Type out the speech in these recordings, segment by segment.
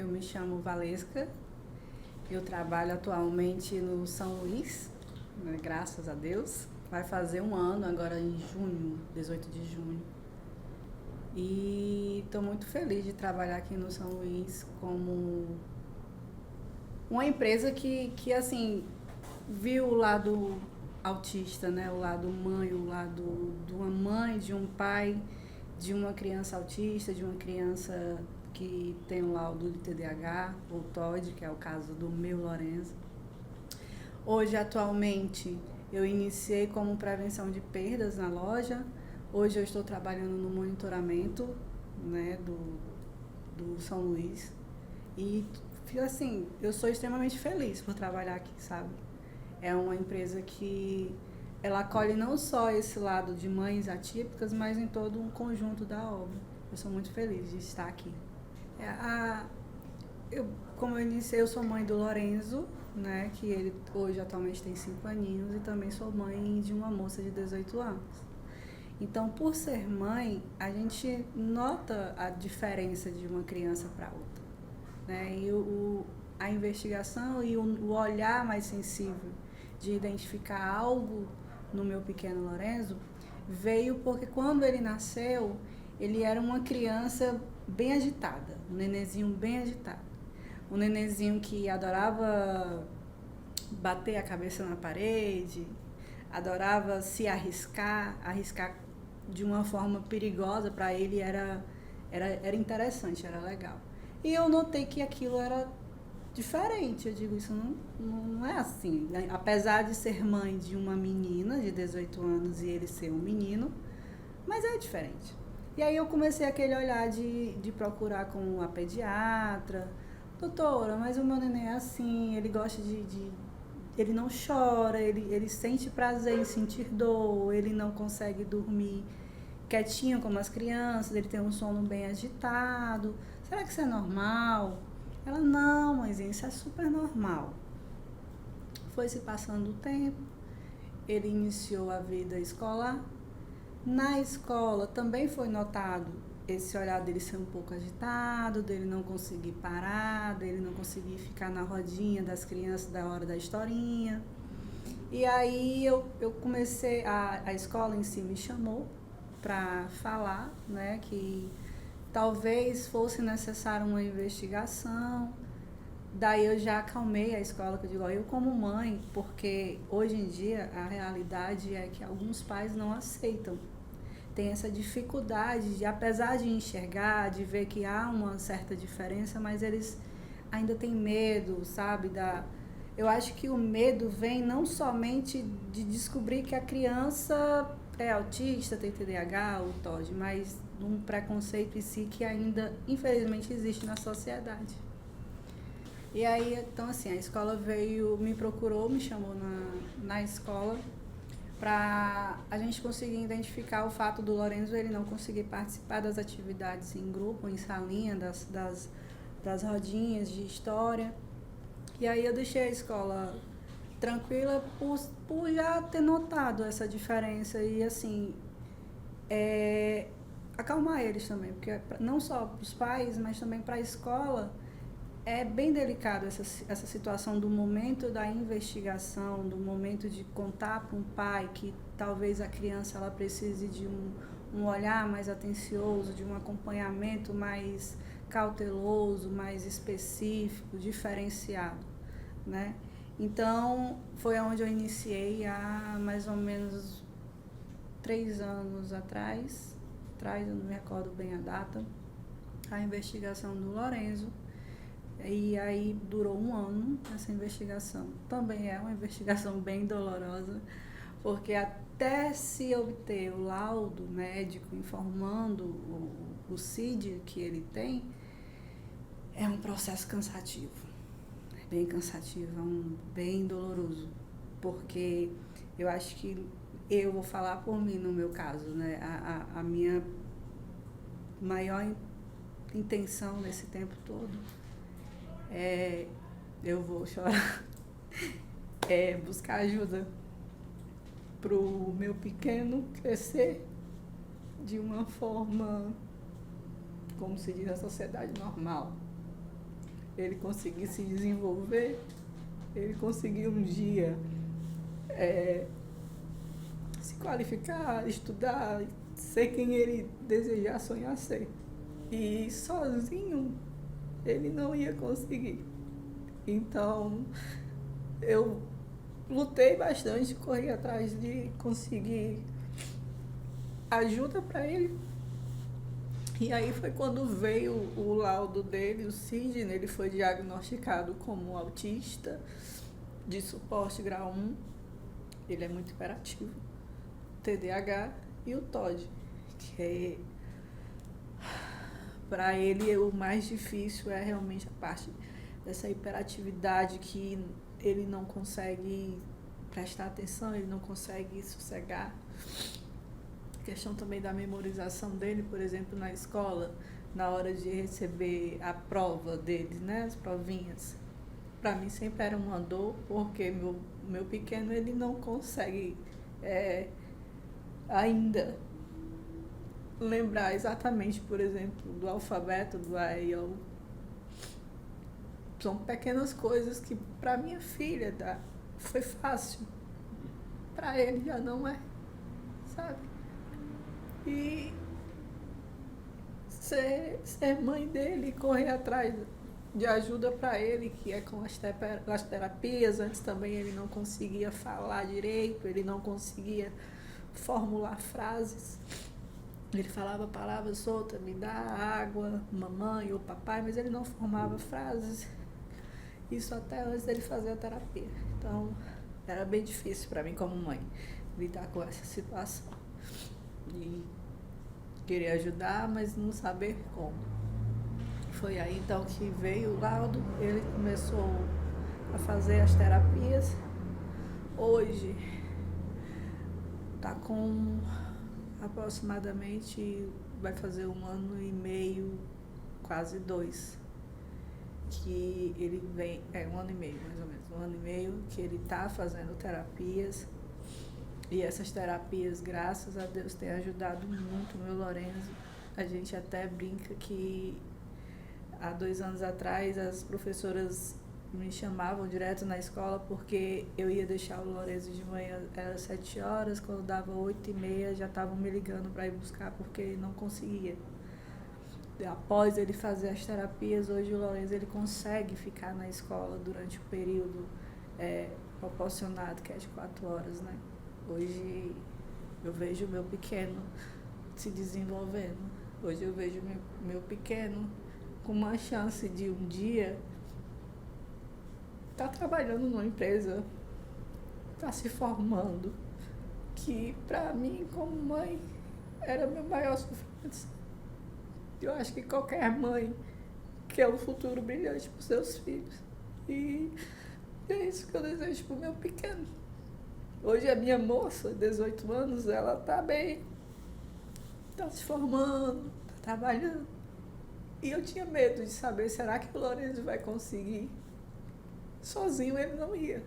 Eu me chamo Valesca, eu trabalho atualmente no São Luís, né, graças a Deus. Vai fazer um ano agora em junho, 18 de junho. E estou muito feliz de trabalhar aqui no São Luís como uma empresa que assim, viu o lado autista, né? O lado mãe, o lado de uma mãe, de um pai, de uma criança autista, de uma criança que tem o laudo de TDAH, ou TOD, que é o caso do meu Lorenzo. Hoje, atualmente, eu iniciei como prevenção de perdas na loja. Hoje eu estou trabalhando no monitoramento, né, do São Luís. E, assim, eu sou extremamente feliz por trabalhar aqui, sabe? É uma empresa que ela acolhe não só esse lado de mães atípicas, mas em todo um conjunto da obra. Eu sou muito feliz de estar aqui. É, como eu iniciei, eu sou mãe do Lorenzo, né, que ele hoje atualmente tem 5 aninhos, e também sou mãe de uma moça de 18 anos. Então, por ser mãe, a gente nota a diferença de uma criança para outra, né? E a investigação e o olhar mais sensível de identificar algo no meu pequeno Lorenzo veio porque quando ele nasceu, ele era uma criança bem agitada, um nenenzinho bem agitado. Um nenenzinho que adorava bater a cabeça na parede, adorava se arriscar de uma forma perigosa. Para ele era interessante, era legal. E eu notei que aquilo era diferente. Eu digo, isso não é assim, né? Apesar de ser mãe de uma menina de 18 anos e ele ser um menino, mas é diferente. E aí eu comecei aquele olhar de procurar com a pediatra. Doutora, mas o meu neném é assim, ele gosta ele não chora, ele sente prazer em sentir dor, ele não consegue dormir quietinho como as crianças, ele tem um sono bem agitado. Será que isso é normal? Ela, não, mãezinha, isso é super normal. Foi se passando o tempo, ele iniciou a vida escolar. Na escola também foi notado esse olhar dele ser um pouco agitado, dele não conseguir parar, dele não conseguir ficar na rodinha das crianças da hora da historinha. E aí eu comecei, a escola em si me chamou para falar, né, que talvez fosse necessário uma investigação. Daí eu já acalmei a escola, que eu digo, ó, eu como mãe, porque hoje em dia a realidade é que alguns pais não aceitam. Tem essa dificuldade de, apesar de enxergar, de ver que há uma certa diferença, mas eles ainda têm medo, sabe? Eu acho que o medo vem não somente de descobrir que a criança é autista, tem TDAH ou TOD, mas um preconceito em si que ainda, infelizmente, existe na sociedade. E aí, então assim, a escola me procurou, me chamou na escola para a gente conseguir identificar o fato do Lorenzo ele não conseguir participar das atividades em grupo, em salinha, das rodinhas de história. E aí eu deixei a escola tranquila por já ter notado essa diferença e assim, acalmar eles também, porque não só para os pais, mas também para a escola. É bem delicado essa situação do momento da investigação, do momento de contar para um pai que talvez a criança ela precise de um olhar mais atencioso, de um acompanhamento mais cauteloso, mais específico, diferenciado, né? Então, foi onde eu iniciei há mais ou menos 3 anos atrás, eu não me recordo bem a data, a investigação do Lorenzo. E aí durou 1 ano essa investigação. Também é uma investigação bem dolorosa, porque até se obter o laudo médico informando o CID que ele tem, é um processo cansativo. É bem cansativo, bem doloroso. Porque eu acho que eu vou falar por mim no meu caso, né? A minha maior intenção nesse tempo todo eu vou chorar, buscar ajuda pro meu pequeno crescer de uma forma, como se diz, na sociedade normal. ele conseguir se desenvolver, ele conseguir um dia se qualificar, estudar, ser quem ele desejar, sonhar ser. E sozinho ele não ia conseguir. Então eu lutei bastante, corri atrás de conseguir ajuda para ele. E aí foi quando veio o laudo dele, o Sidney, ele foi diagnosticado como autista de suporte grau 1. Ele é muito hiperativo. TDAH e o TOD, que para ele o mais difícil é realmente a parte dessa hiperatividade, que ele não consegue prestar atenção, ele não consegue sossegar. A questão também da memorização dele, por exemplo, na escola, na hora de receber a prova deles, né, as provinhas. Para mim sempre era uma dor, porque meu pequeno ele não consegue ainda lembrar exatamente, por exemplo, do alfabeto, do A, E, I, O. São pequenas coisas que para minha filha foi fácil, para ele já não é, sabe? E ser mãe dele, correr atrás de ajuda para ele, que é com as terapias. Antes também ele não conseguia falar direito, ele não conseguia formular frases. Ele falava palavras soltas, me dá água, mamãe ou papai, mas ele não formava frases. Isso até antes dele fazer a terapia. Então, era bem difícil para mim como mãe lidar com essa situação. E querer ajudar, mas não saber como. Foi aí então que veio o laudo, ele começou a fazer as terapias. Hoje está com aproximadamente, vai fazer 1 ano e meio, quase 2, que ele vem, 1 ano e meio mais ou menos, 1 ano e meio que ele está fazendo terapias. E essas terapias, graças a Deus, têm ajudado muito o meu Lorenzo. A gente até brinca que há 2 anos atrás as professoras me chamavam direto na escola, porque eu ia deixar o Lorenzo de manhã, era 7 horas, quando dava 8h30 já estavam me ligando para ir buscar, porque ele não conseguia. Após ele fazer as terapias, hoje o Lorenzo ele consegue ficar na escola durante o período proporcionado, que é de 4 horas, né? Hoje eu vejo o meu pequeno se desenvolvendo. Hoje eu vejo meu pequeno com uma chance de um dia estar trabalhando numa empresa, estar se formando, que para mim como mãe era meu maior sofrimento. Eu acho que qualquer mãe quer um futuro brilhante para os seus filhos. E é isso que eu desejo para o meu pequeno. Hoje a minha moça, 18 anos, ela está bem, está se formando, está trabalhando. E eu tinha medo de saber, será que o Lorenzo vai conseguir? Sozinho ele não ia.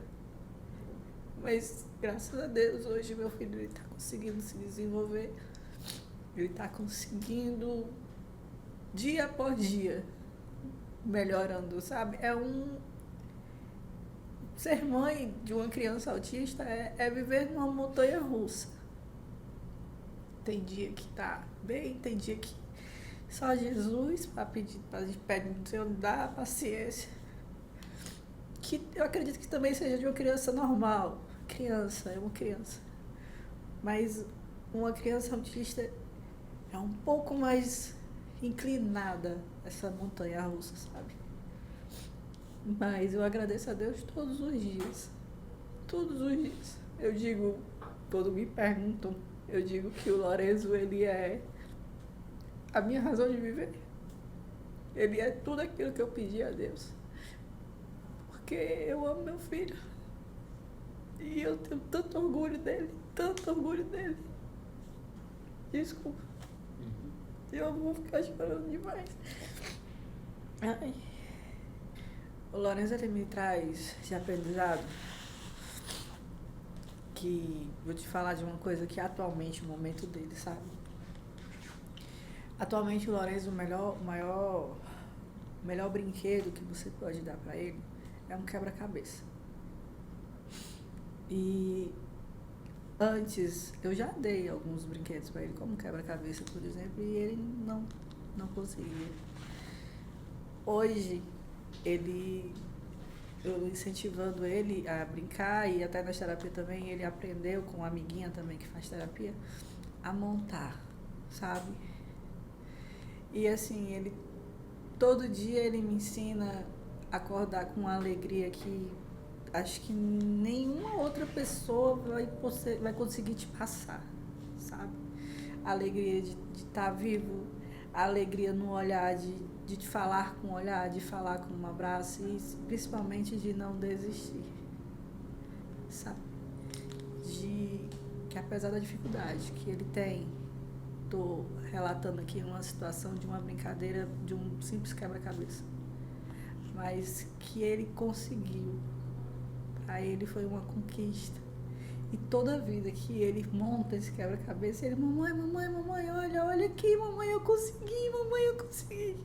Mas, graças a Deus, hoje meu filho está conseguindo se desenvolver. Ele está conseguindo, dia após dia, melhorando, sabe? Ser mãe de uma criança autista é viver numa montanha russa. Tem dia que tá bem, tem dia que só Jesus para pedir, para a gente pede no Senhor, dá paciência. Que eu acredito que também seja de uma criança normal. Criança, é uma criança. Mas uma criança autista é um pouco mais inclinada essa montanha russa, sabe? Mas eu agradeço a Deus todos os dias. Todos os dias. Eu digo, quando me perguntam, eu digo que o Lorenzo, ele é a minha razão de viver. Ele é tudo aquilo que eu pedi a Deus. Porque eu amo meu filho. E eu tenho tanto orgulho dele, tanto orgulho dele. Desculpa. Eu vou ficar chorando demais. Ai. O Lorenzo, ele me traz esse aprendizado, que vou te falar de uma coisa que atualmente, o momento dele, sabe? Atualmente o Lorenzo, o maior o melhor brinquedo que você pode dar para ele é um quebra-cabeça. E antes, eu já dei alguns brinquedos para ele, como quebra-cabeça, por exemplo, e ele não conseguia. Hoje, eu incentivando ele a brincar, e até na terapia também, ele aprendeu com uma amiguinha também que faz terapia, a montar, sabe? E assim, todo dia ele me ensina a acordar com uma alegria que acho que nenhuma outra pessoa vai conseguir te passar, sabe? A alegria de estar vivo, a alegria no olhar, de te falar com o olhar, de falar com um abraço e principalmente de não desistir, sabe? Que apesar da dificuldade que ele tem, estou relatando aqui uma situação de uma brincadeira, de um simples quebra-cabeça, mas que ele conseguiu. Para ele foi uma conquista. E toda vida que ele monta esse quebra-cabeça, ele, mamãe, olha aqui, mamãe, eu consegui.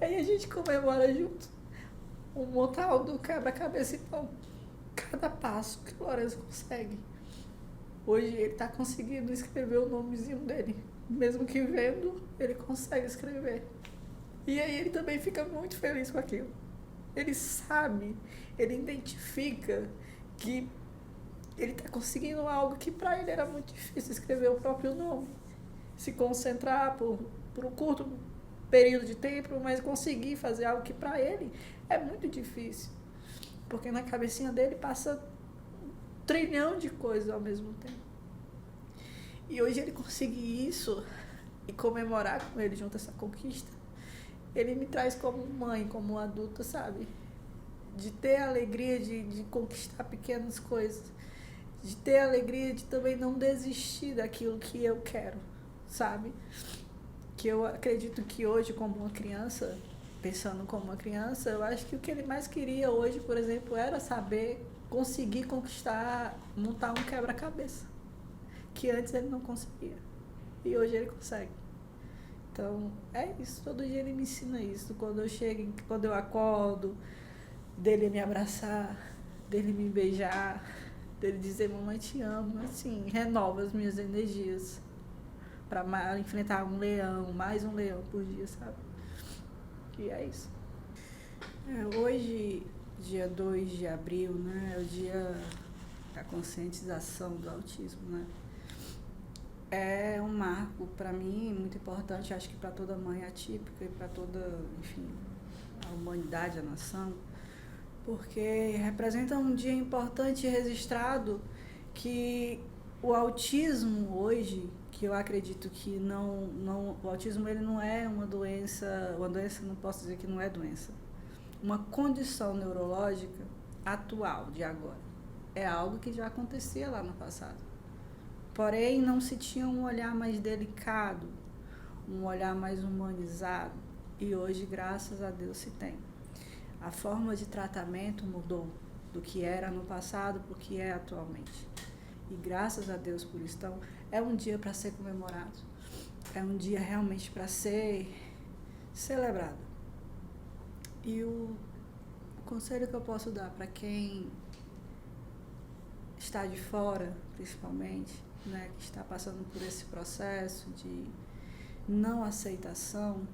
Aí a gente comemora junto o montar do quebra-cabeça. Então, cada passo que o Lourenço consegue. Hoje ele está conseguindo escrever o nomezinho dele. Mesmo que vendo, ele consegue escrever. E aí ele também fica muito feliz com aquilo. Ele sabe, ele identifica que ele está conseguindo algo que para ele era muito difícil, escrever o próprio nome. Se concentrar por um curto período de tempo, mas conseguir fazer algo que para ele é muito difícil. Porque na cabecinha dele passa 1 trilhão de coisas ao mesmo tempo. E hoje ele conseguir isso e comemorar com ele junto essa conquista, ele me traz como mãe, como adulta, sabe? De ter a alegria de conquistar pequenas coisas. De ter a alegria de também não desistir daquilo que eu quero, sabe? Que eu acredito que hoje, como uma criança, pensando como uma criança, eu acho que o que ele mais queria hoje, por exemplo, era saber conseguir conquistar, montar um quebra-cabeça. Que antes ele não conseguia. E hoje ele consegue. Então, é isso. Todo dia ele me ensina isso. Quando eu chego, quando eu acordo, dele me abraçar, dele me beijar, dele dizer, mamãe, te amo. Assim, renova as minhas energias para enfrentar mais um leão por dia, sabe? E é isso. Hoje, dia 2 de abril, né, é o dia da conscientização do autismo, né? É um marco para mim muito importante, acho que para toda mãe atípica e para toda, enfim, a humanidade, a nação, porque representa um dia importante e registrado que o autismo hoje, que eu acredito que o autismo ele não é uma doença não posso dizer que não é doença, uma condição neurológica atual, de agora. É algo que já acontecia lá no passado. Porém, não se tinha um olhar mais delicado, um olhar mais humanizado. E hoje, graças a Deus, se tem. A forma de tratamento mudou do que era no passado para o que é atualmente. E graças a Deus por isso. Então, é um dia para ser comemorado. É um dia realmente para ser celebrado. E o conselho que eu posso dar para quem está de fora, principalmente, né, que está passando por esse processo de não aceitação,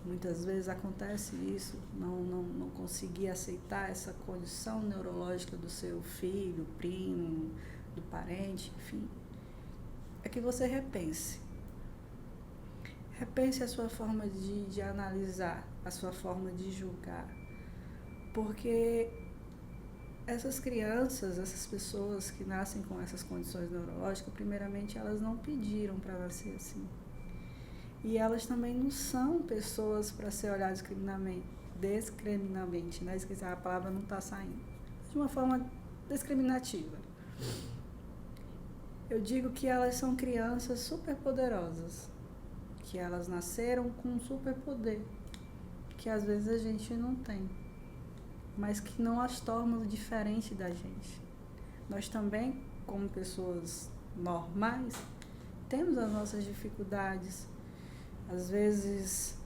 muitas vezes acontece isso, não conseguir aceitar essa condição neurológica do seu filho, primo, do parente, enfim, é que você repense. Repense a sua forma de analisar, a sua forma de julgar, porque essas crianças, essas pessoas que nascem com essas condições neurológicas, primeiramente, elas não pediram para nascer assim. E elas também não são pessoas para ser olhadas discriminadamente, né? Esqueci, a palavra não está saindo. De uma forma discriminativa. Eu digo que elas são crianças superpoderosas, que elas nasceram com um superpoder, que às vezes a gente não tem, mas que não as torna diferente da gente. Nós também, como pessoas normais, temos as nossas dificuldades. Às vezes,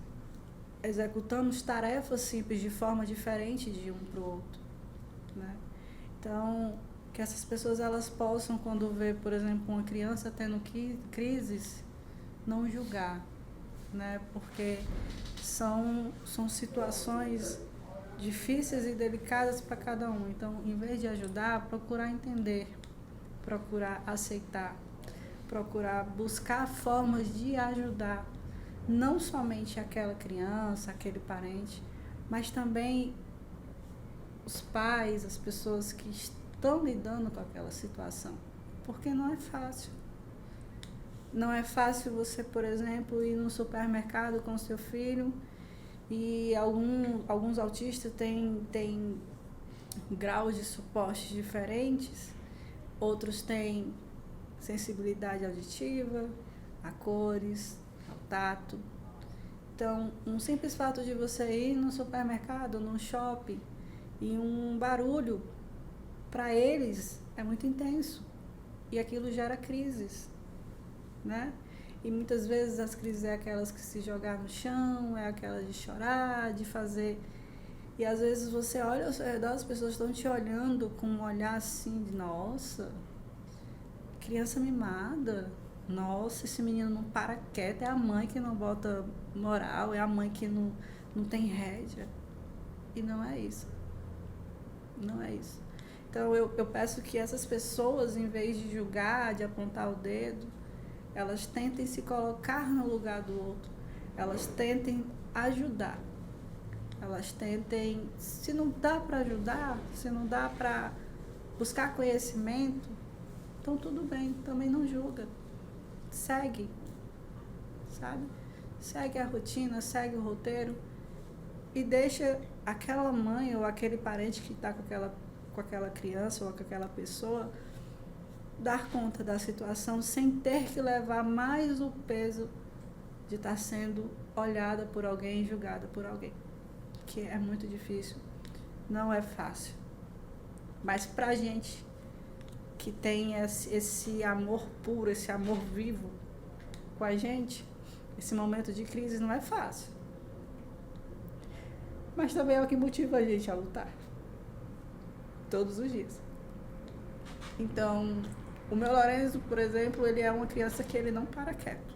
executamos tarefas simples de forma diferente de um para o outro, né? Então, que essas pessoas elas possam, quando vê, por exemplo, uma criança tendo crises, não julgar, né? Porque são situações difíceis e delicadas para cada um. Então, em vez de ajudar, procurar entender, procurar aceitar, procurar buscar formas de ajudar, não somente aquela criança, aquele parente, mas também os pais, as pessoas que estão lidando com aquela situação. Porque não é fácil. Não é fácil você, por exemplo, ir no supermercado com seu filho e alguns autistas têm graus de suporte diferentes, outros têm sensibilidade auditiva, a cores, ao tato. Então, um simples fato de você ir no supermercado, no shopping, e um barulho, para eles, é muito intenso. E aquilo gera crises, né? E muitas vezes as crises é aquelas que se jogar no chão, é aquelas de chorar, de fazer... E às vezes você olha ao seu redor, as pessoas estão te olhando com um olhar assim de, nossa, criança mimada, nossa, esse menino não para quieto, é a mãe que não bota moral, é a mãe que não tem rédea. E não é isso. Não é isso. Então eu peço que essas pessoas, em vez de julgar, de apontar o dedo, elas tentem se colocar no lugar do outro, elas tentem ajudar, elas tentem, se não dá para ajudar, se não dá para buscar conhecimento, então tudo bem, também não julga, segue, sabe? Segue a rotina, segue o roteiro e deixa aquela mãe ou aquele parente que está com aquela criança ou com aquela pessoa dar conta da situação sem ter que levar mais o peso de estar sendo olhada por alguém, julgada por alguém, que é muito difícil, não é fácil. Mas pra gente que tem esse amor puro, esse amor vivo com a gente, esse momento de crise não é fácil. Mas também é o que motiva a gente a lutar. Todos os dias. Então, o meu Lorenzo, por exemplo, ele é uma criança que ele não para quieto.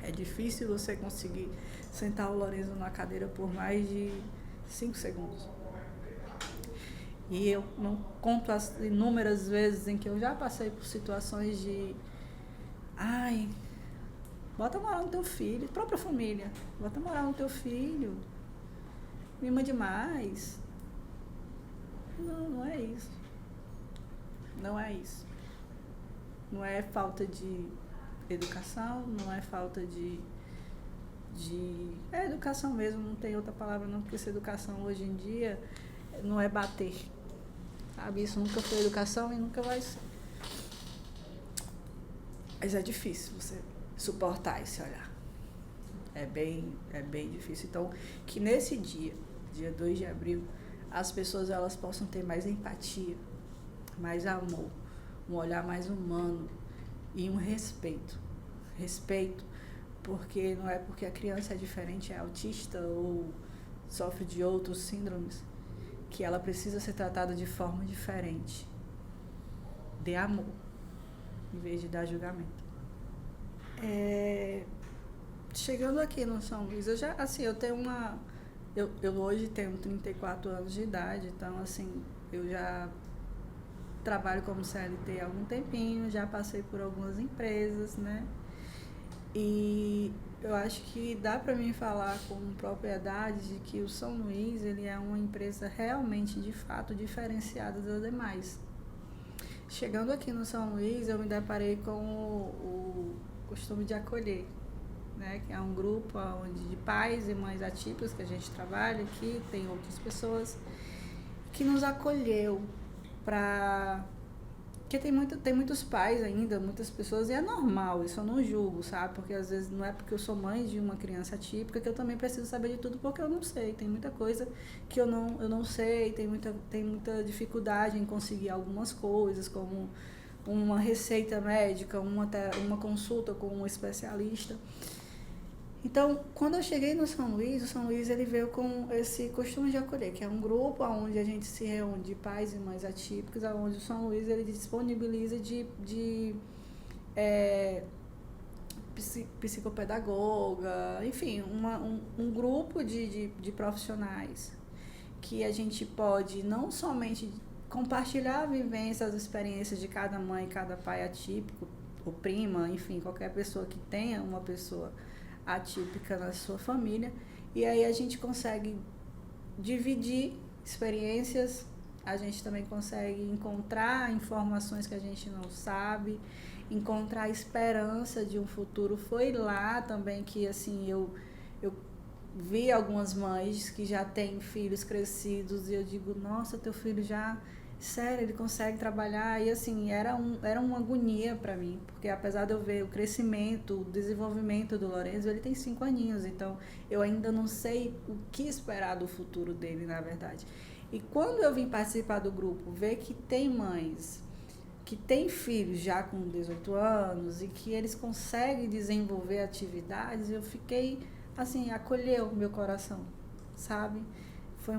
É difícil você conseguir sentar o Lorenzo na cadeira por mais de 5 segundos. E eu não conto as inúmeras vezes em que eu já passei por situações de... Ai, bota moral no teu filho, própria família. Bota moral no teu filho. Mima demais. Não é isso. Não é isso. Não é falta de educação, não é falta de... É educação mesmo, não tem outra palavra não, porque essa educação hoje em dia não é bater. Sabe? Isso nunca foi educação e nunca vai ser. Mas é difícil você suportar esse olhar. É bem difícil. Então, que nesse dia 2 de abril, as pessoas elas possam ter mais empatia, mais amor, um olhar mais humano e um respeito. Respeito, porque não é porque a criança é diferente, é autista ou sofre de outros síndromes, que ela precisa ser tratada de forma diferente. Dê amor, em vez de dar julgamento. Chegando aqui no São Luís, eu tenho eu hoje tenho 34 anos de idade, então assim, eu já trabalho como CLT há algum tempinho, já passei por algumas empresas, né? E eu acho que dá para mim falar com propriedade de que o São Luís, ele é uma empresa realmente, de fato, diferenciada das demais. Chegando aqui no São Luís, eu me deparei com o costume de acolher, né? Que é um grupo de pais e mães atípicos que a gente trabalha aqui, tem outras pessoas, que nos acolheu para... Porque tem muitos pais ainda, muitas pessoas, e é normal, isso eu não julgo, sabe? Porque às vezes não é porque eu sou mãe de uma criança atípica que eu também preciso saber de tudo, porque eu não sei. Tem muita coisa que eu não sei, tem muita dificuldade em conseguir algumas coisas, como uma receita médica, uma consulta com um especialista. Então, quando eu cheguei no São Luís, o São Luís ele veio com esse costume de acolher, que é um grupo onde a gente se reúne de pais e mães atípicos, onde o São Luís ele disponibiliza psicopedagoga, enfim, um grupo de profissionais que a gente pode não somente compartilhar a vivência, as experiências de cada mãe, cada pai atípico, ou prima, enfim, qualquer pessoa que tenha uma pessoa atípica na sua família, e aí a gente consegue dividir experiências, a gente também consegue encontrar informações que a gente não sabe, encontrar esperança de um futuro. Foi lá também que assim eu vi algumas mães que já têm filhos crescidos e eu digo, nossa, teu filho já, sério, ele consegue trabalhar. E assim, era uma agonia para mim, porque apesar de eu ver o crescimento, o desenvolvimento do Lorenzo, ele tem 5 aninhos, então eu ainda não sei o que esperar do futuro dele, na verdade. E quando eu vim participar do grupo, ver que tem mães que têm filhos já com 18 anos e que eles conseguem desenvolver atividades, eu fiquei, assim, acolheu o meu coração, sabe? Foi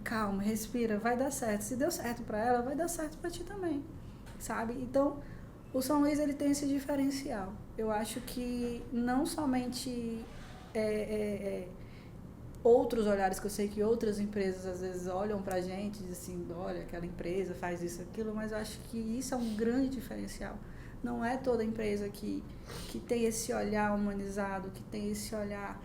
calma, respira, vai dar certo. Se deu certo para ela, vai dar certo para ti também, sabe? Então, o São Luís, ele tem esse diferencial. Eu acho que não somente outros olhares, que eu sei que outras empresas às vezes olham pra gente e dizem assim, olha, aquela empresa faz isso, aquilo, mas eu acho que isso é um grande diferencial. Não é toda empresa que tem esse olhar humanizado, que tem esse olhar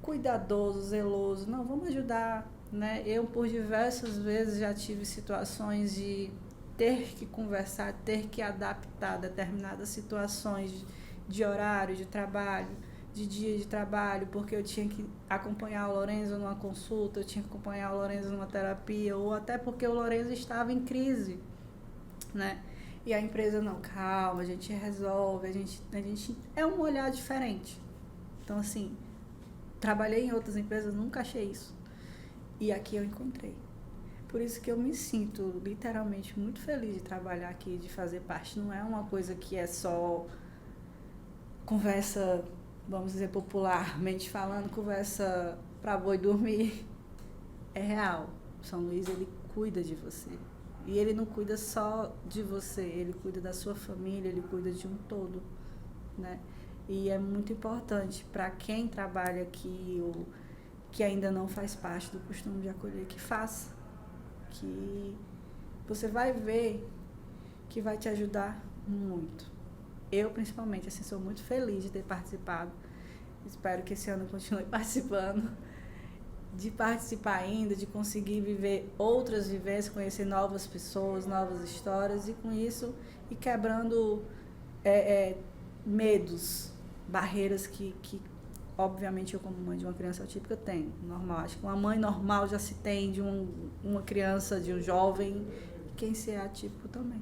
cuidadoso, zeloso. Não, vamos ajudar, né? Eu, por diversas vezes, já tive situações de ter que conversar, ter que adaptar determinadas situações de horário, de trabalho, de dia de trabalho, porque eu tinha que acompanhar o Lorenzo numa consulta, eu tinha que acompanhar o Lorenzo numa terapia, ou até porque o Lorenzo estava em crise, né? E a empresa, não, calma, a gente resolve, a gente é um olhar diferente. Então, assim, trabalhei em outras empresas, nunca achei isso. E aqui eu encontrei. Por isso que eu me sinto literalmente muito feliz de trabalhar aqui, de fazer parte. Não é uma coisa que é só conversa, vamos dizer, popularmente falando, conversa pra boi dormir. É real. São Luís, ele cuida de você. E ele não cuida só de você, ele cuida da sua família, ele cuida de um todo, né? E é muito importante para quem trabalha aqui ou que ainda não faz parte do costume de acolher, que faça. Que você vai ver que vai te ajudar muito. Eu, principalmente, assim, sou muito feliz de ter participado. Espero que esse ano eu continue participando. De participar ainda, de conseguir viver outras vivências, conhecer novas pessoas, novas histórias, e com isso ir quebrando medos, barreiras que obviamente eu, como mãe de uma criança atípica, tenho. Normal. Acho que uma mãe normal já se tem de uma criança, de um jovem, quem se é atípico também.